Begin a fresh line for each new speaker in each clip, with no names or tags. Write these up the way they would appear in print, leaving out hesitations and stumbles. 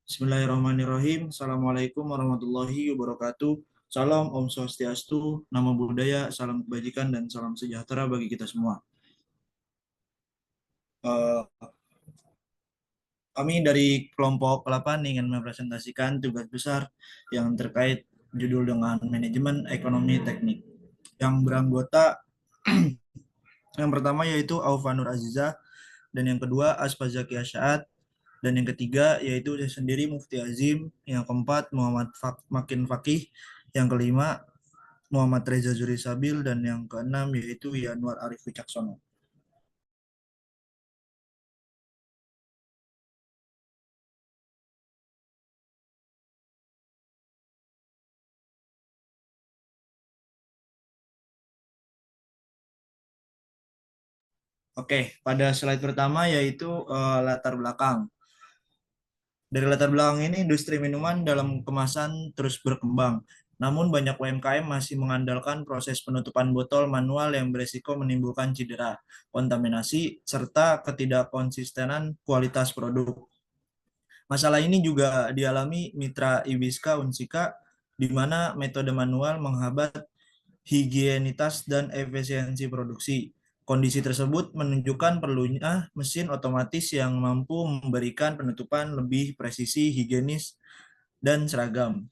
Bismillahirrahmanirrahim. Assalamualaikum warahmatullahi wabarakatuh. Salam Om Swastiastu, Namo Buddhaya, salam kebajikan dan salam sejahtera bagi kita semua. Eh, Kami dari kelompok 8 ingin mempresentasikan tugas besar yang terkait judul dengan manajemen ekonomi teknik. Yang beranggota yang pertama yaitu Aufa Nur Aziza, dan yang kedua Asfa Zaki Asyad, dan yang ketiga yaitu saya sendiri Mufti Azim, yang keempat Muhammad Makin Fakih, yang kelima Muhammad Reza Zuri Sabil, dan yang keenam yaitu Yanuar Arif Wicaksono. Oke, pada slide pertama yaitu latar belakang. Dari latar belakang ini, industri minuman dalam kemasan terus berkembang. Namun banyak UMKM masih mengandalkan proses penutupan botol manual yang beresiko menimbulkan cedera, kontaminasi, serta ketidakkonsistenan kualitas produk. Masalah ini juga dialami mitra Ibiska Unsika, di mana metode manual menghambat higienitas dan efisiensi produksi. Kondisi tersebut menunjukkan perlunya mesin otomatis yang mampu memberikan penutupan lebih presisi, higienis, dan seragam.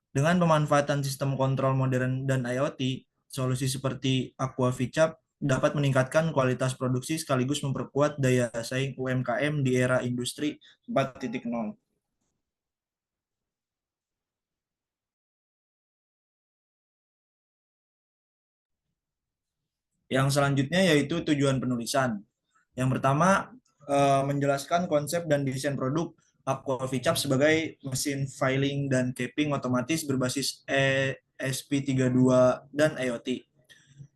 Dengan pemanfaatan sistem kontrol modern dan IoT, solusi seperti Aquaficap dapat meningkatkan kualitas produksi sekaligus memperkuat daya saing UMKM di era industri 4.0. Yang selanjutnya yaitu tujuan penulisan. Yang pertama, menjelaskan konsep dan desain produk Aquaficap sebagai mesin filing dan capping otomatis berbasis ESP32 dan IoT.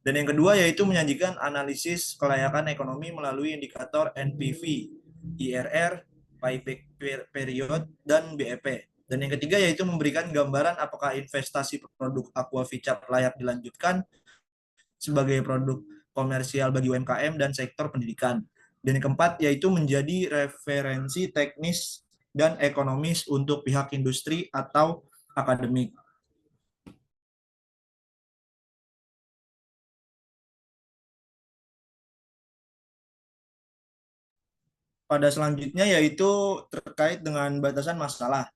Dan yang kedua yaitu menyajikan analisis kelayakan ekonomi melalui indikator NPV, IRR, payback period, dan BEP. Dan yang ketiga yaitu memberikan gambaran apakah investasi produk Aquaficap layak dilanjutkan sebagai produk komersial bagi UMKM dan sektor pendidikan. Dan yang keempat yaitu menjadi referensi teknis dan ekonomis untuk pihak industri atau akademik. Pada selanjutnya yaitu terkait dengan batasan masalah.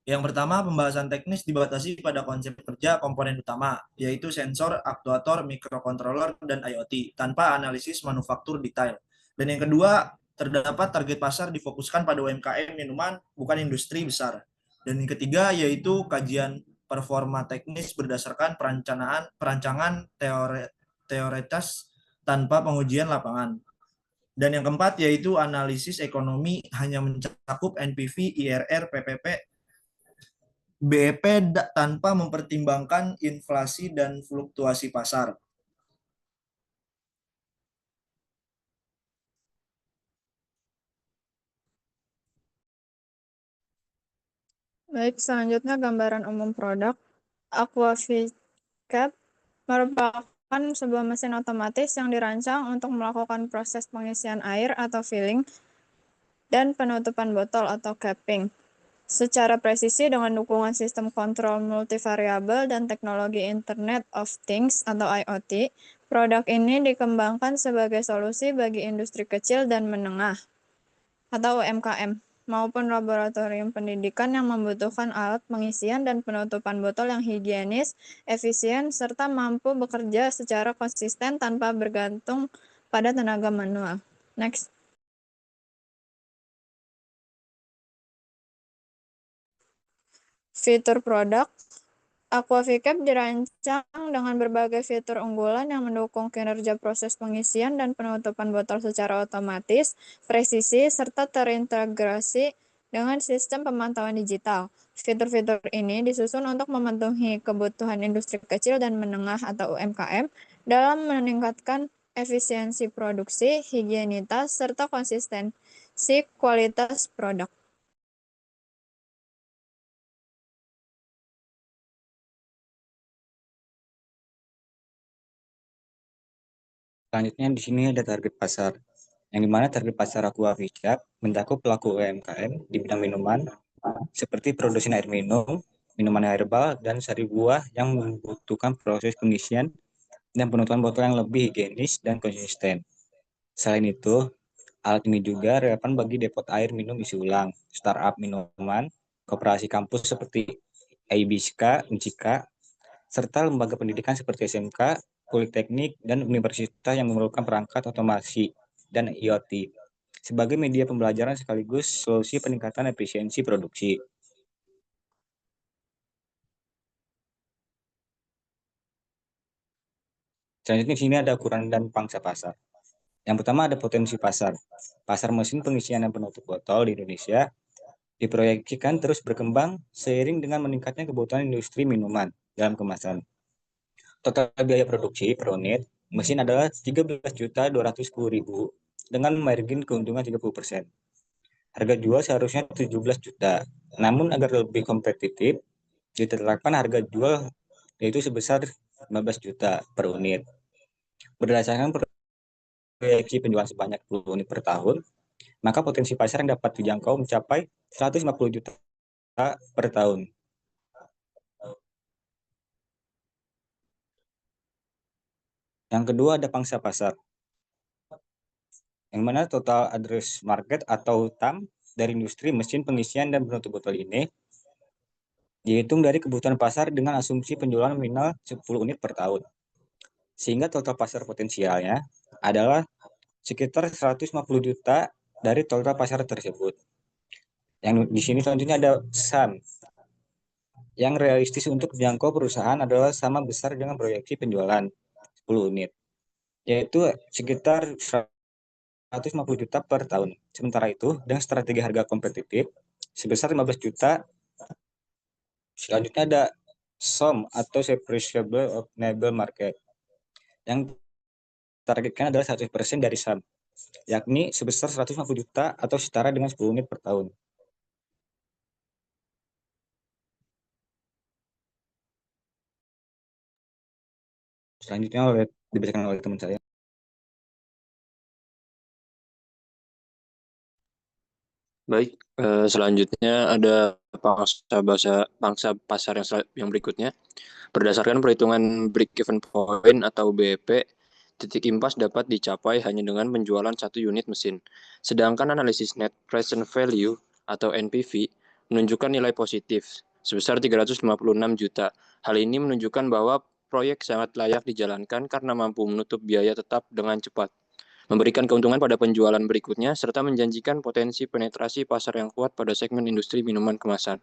Yang pertama, pembahasan teknis dibatasi pada konsep kerja komponen utama, yaitu sensor, aktuator, mikrokontroler, dan IoT, tanpa analisis manufaktur detail. Dan yang kedua, terdapat target pasar difokuskan pada UMKM minuman, bukan industri besar. Dan yang ketiga, yaitu kajian performa teknis berdasarkan perancangan teoritas tanpa pengujian lapangan. Dan yang keempat, yaitu analisis ekonomi hanya mencakup NPV, IRR, PPP, BEP tanpa mempertimbangkan inflasi dan fluktuasi pasar.
Baik, selanjutnya gambaran umum produk. Aquaficap merupakan sebuah mesin otomatis yang dirancang untuk melakukan proses pengisian air atau filling dan penutupan botol atau capping secara presisi dengan dukungan sistem kontrol multivariabel dan teknologi Internet of Things atau IoT. Produk ini dikembangkan sebagai solusi bagi industri kecil dan menengah atau UMKM maupun laboratorium pendidikan yang membutuhkan alat pengisian dan penutupan botol yang higienis, efisien, serta mampu bekerja secara konsisten tanpa bergantung pada tenaga manual. Next. Fitur produk. Aquaficap dirancang dengan berbagai fitur unggulan yang mendukung kinerja proses pengisian dan penutupan botol secara otomatis, presisi, serta terintegrasi dengan sistem pemantauan digital. Fitur-fitur ini disusun untuk memenuhi kebutuhan industri kecil dan menengah atau UMKM dalam meningkatkan efisiensi produksi, higienitas, serta konsistensi kualitas produk.
Selanjutnya di sini ada target pasar, yang dimana target pasar Aquaficap mencakup pelaku UMKM di bidang minuman seperti produksi air minum, minuman herbal, dan sari buah yang membutuhkan proses pengisian dan penutupan botol yang lebih higienis dan konsisten. Selain itu, alat ini juga relevan bagi depot air minum isi ulang, startup minuman, koperasi kampus seperti IBISKA, UNCIKA, serta lembaga pendidikan seperti SMK, politeknik, dan universitas yang memerlukan perangkat otomasi dan IoT sebagai media pembelajaran sekaligus solusi peningkatan efisiensi produksi. Selanjutnya di sini ada ukuran dan pangsa pasar. Yang pertama ada potensi pasar. Pasar mesin pengisian dan penutup botol di Indonesia diproyeksikan terus berkembang seiring dengan meningkatnya kebutuhan industri minuman dalam kemasan. Total biaya produksi per unit mesin adalah 13.210.000 dengan margin keuntungan 30%. Harga jual seharusnya 17 juta. Namun agar lebih kompetitif, ditetapkan harga jual yaitu sebesar 15 juta per unit. Berdasarkan proyeksi penjualan sebanyak 10 unit per tahun, maka potensi pasar yang dapat dijangkau mencapai 150 juta per tahun. Yang kedua ada pangsa pasar, yang mana total address market atau TAM dari industri mesin pengisian dan penutup botol ini dihitung dari kebutuhan pasar dengan asumsi penjualan minimal 10 unit per tahun. Sehingga total pasar potensialnya adalah sekitar 150 juta dari total pasar tersebut. Yang di sini selanjutnya ada SAM. Yang realistis untuk dijangkau perusahaan adalah sama besar dengan proyeksi penjualan 10 unit, yaitu sekitar 150 juta per tahun. Sementara itu, dengan strategi harga kompetitif sebesar 15 juta, selanjutnya ada SOM atau Serviceable Ownable Market, yang targetkan adalah 100% dari SAM, yakni sebesar 150 juta atau setara dengan 10 unit per tahun. Selanjutnya dibacakan oleh teman saya.
Baik, selanjutnya ada pangsa pasar yang berikutnya. Berdasarkan perhitungan break-even point atau BEP, titik impas dapat dicapai hanya dengan penjualan satu unit mesin. Sedangkan analisis net present value atau NPV menunjukkan nilai positif sebesar 356 juta. Hal ini menunjukkan bahwa proyek sangat layak dijalankan karena mampu menutup biaya tetap dengan cepat, memberikan keuntungan pada penjualan berikutnya, serta menjanjikan potensi penetrasi pasar yang kuat pada segmen industri minuman kemasan.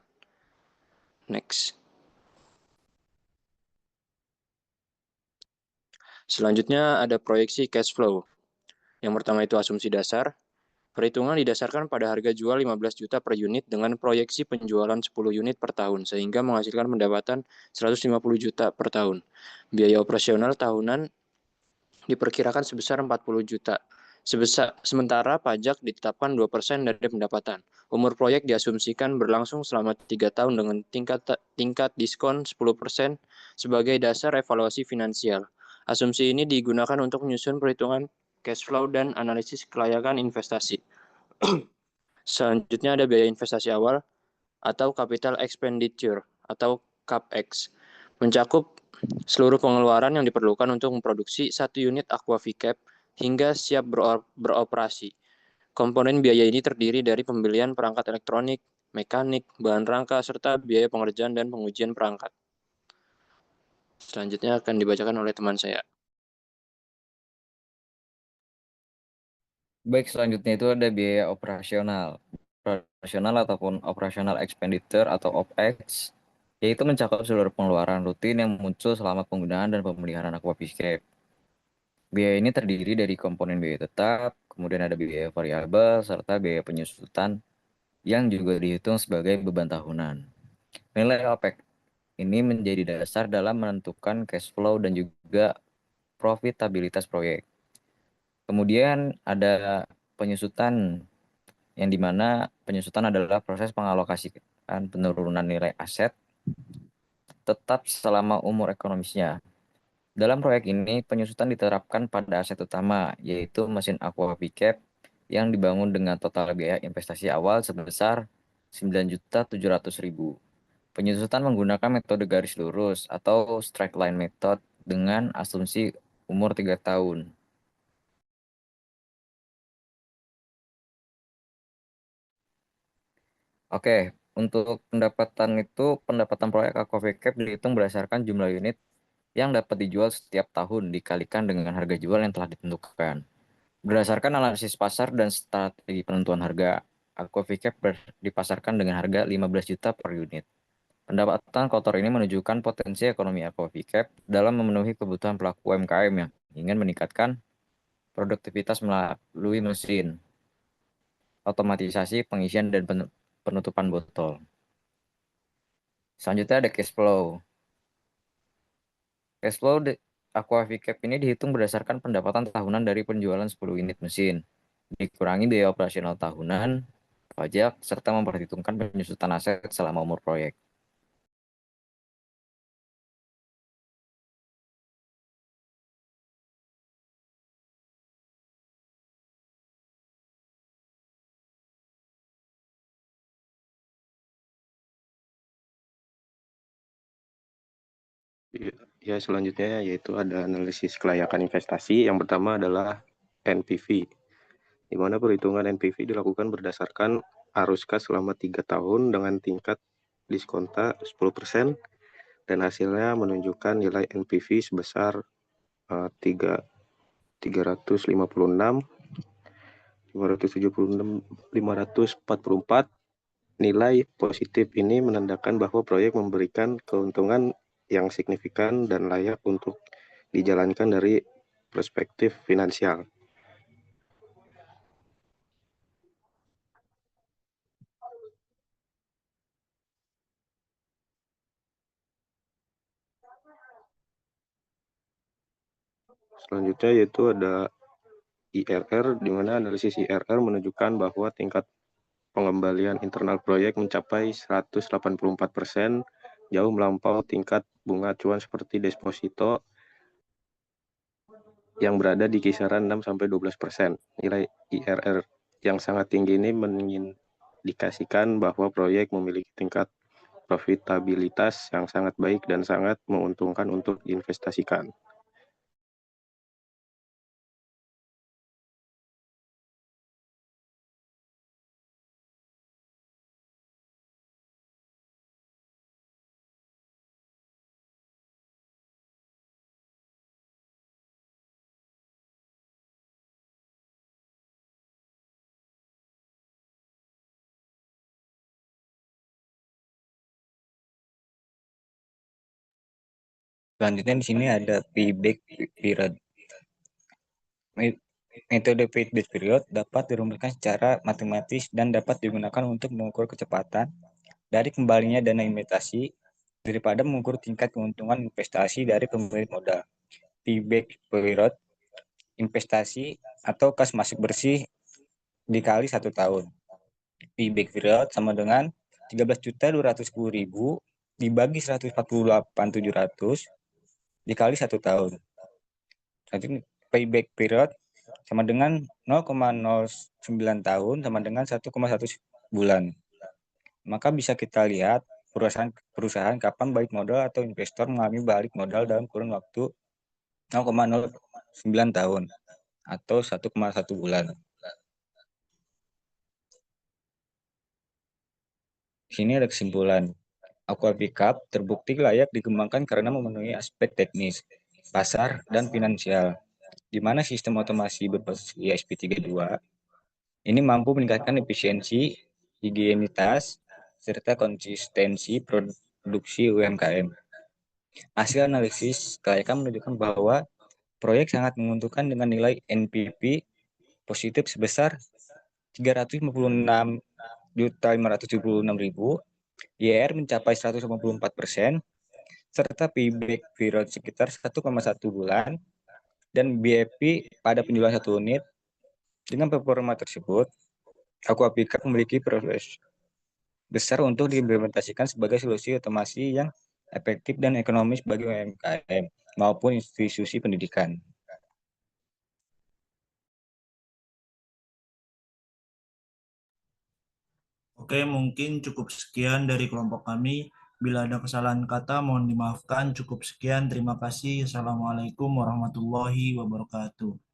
Next. Selanjutnya ada proyeksi cash flow. Yang pertama itu asumsi dasar. Perhitungan didasarkan pada harga jual 15 juta per unit dengan proyeksi penjualan 10 unit per tahun, sehingga menghasilkan pendapatan 150 juta per tahun. Biaya operasional tahunan diperkirakan sebesar 40 juta. Sementara pajak ditetapkan 2% dari pendapatan. Umur proyek diasumsikan berlangsung selama 3 tahun dengan tingkat diskon 10% sebagai dasar evaluasi finansial. Asumsi ini digunakan untuk menyusun perhitungan cash flow dan analisis kelayakan investasi. Selanjutnya ada biaya investasi awal atau capital expenditure atau CapEx. Mencakup seluruh pengeluaran yang diperlukan untuk memproduksi satu unit aqua VCAP hingga siap beroperasi. Komponen biaya ini terdiri dari pembelian perangkat elektronik, mekanik, bahan rangka, serta biaya pengerjaan dan pengujian perangkat. Selanjutnya akan dibacakan oleh teman saya.
Baik, selanjutnya itu ada biaya operasional. Operasional ataupun operational expenditure atau OPEX, yaitu mencakup seluruh pengeluaran rutin yang muncul selama penggunaan dan pemeliharaan aquaviscape. Biaya ini terdiri dari komponen biaya tetap, kemudian ada biaya variabel, serta biaya penyusutan yang juga dihitung sebagai beban tahunan. Nilai OPEX ini menjadi dasar dalam menentukan cash flow dan juga profitabilitas proyek. Kemudian ada penyusutan, yang dimana penyusutan adalah proses pengalokasian penurunan nilai aset tetap selama umur ekonomisnya. Dalam proyek ini, penyusutan diterapkan pada aset utama, yaitu mesin aqua VCAP yang dibangun dengan total biaya investasi awal sebesar 9.700.000. Penyusutan menggunakan metode garis lurus atau straight line method dengan asumsi umur 3 tahun. Oke, untuk pendapatan proyek Aquavicap dihitung berdasarkan jumlah unit yang dapat dijual setiap tahun dikalikan dengan harga jual yang telah ditentukan. Berdasarkan analisis pasar dan strategi penentuan harga, Aquavicap dipasarkan dengan harga 15 juta per unit. Pendapatan kotor ini menunjukkan potensi ekonomi Aquavicap dalam memenuhi kebutuhan pelaku UMKM yang ingin meningkatkan produktivitas melalui mesin, otomatisasi pengisian dan penutupan botol. Selanjutnya ada cash flow. Cash flow Aquavicap ini dihitung berdasarkan pendapatan tahunan dari penjualan 10 unit mesin, dikurangi biaya operasional tahunan, pajak, serta memperhitungkan penyusutan aset selama umur proyek.
Ya, selanjutnya yaitu ada analisis kelayakan investasi. Yang pertama adalah NPV, di mana perhitungan NPV dilakukan berdasarkan arus kas selama 3 tahun dengan tingkat diskonta 10% dan hasilnya menunjukkan nilai NPV sebesar 356, 576, 544. Nilai positif ini menandakan bahwa proyek memberikan keuntungan yang signifikan dan layak untuk dijalankan dari perspektif finansial. Selanjutnya yaitu ada IRR, di mana analisis IRR menunjukkan bahwa tingkat pengembalian internal proyek mencapai 184%, jauh melampaui tingkat bunga acuan seperti deposito yang berada di kisaran 6-12%. Nilai IRR yang sangat tinggi ini mengindikasikan bahwa proyek memiliki tingkat profitabilitas yang sangat baik dan sangat menguntungkan untuk diinvestasikan.
Selanjutnya di sini ada payback period. Metode payback period dapat dirumuskan secara matematis dan dapat digunakan untuk mengukur kecepatan dari kembalinya dana investasi daripada mengukur tingkat keuntungan investasi dari pemilik modal. Payback period investasi atau kas masuk bersih dikali 1 tahun. Payback period sama dengan 13.210.000 dibagi 148.700 dikali 1 tahun. Nanti payback period sama dengan 0,09 tahun sama dengan 1,1 bulan. Maka bisa kita lihat perusahaan kapan balik modal atau investor mengalami balik modal dalam kurun waktu 0,09 tahun atau 1,1 bulan. Di sini ada kesimpulan. Aquavicap terbukti layak dikembangkan karena memenuhi aspek teknis, pasar, dan finansial, di mana sistem otomasi berbasis ESP32 ini mampu meningkatkan efisiensi, higienitas, serta konsistensi produksi UMKM. Hasil analisis kelayakan menunjukkan bahwa proyek sangat menguntungkan dengan nilai NPV positif sebesar 356.576.000, IRR mencapai 154%, serta payback period sekitar 1,1 bulan, dan BEP pada penjualan 1 unit. Dengan performa tersebut, Aquavicap memiliki proses besar untuk diimplementasikan sebagai solusi otomasi yang efektif dan ekonomis bagi UMKM maupun institusi pendidikan.
Oke, mungkin cukup sekian dari kelompok kami. Bila ada kesalahan kata, mohon dimaafkan. Cukup sekian. Terima kasih. Assalamualaikum warahmatullahi wabarakatuh.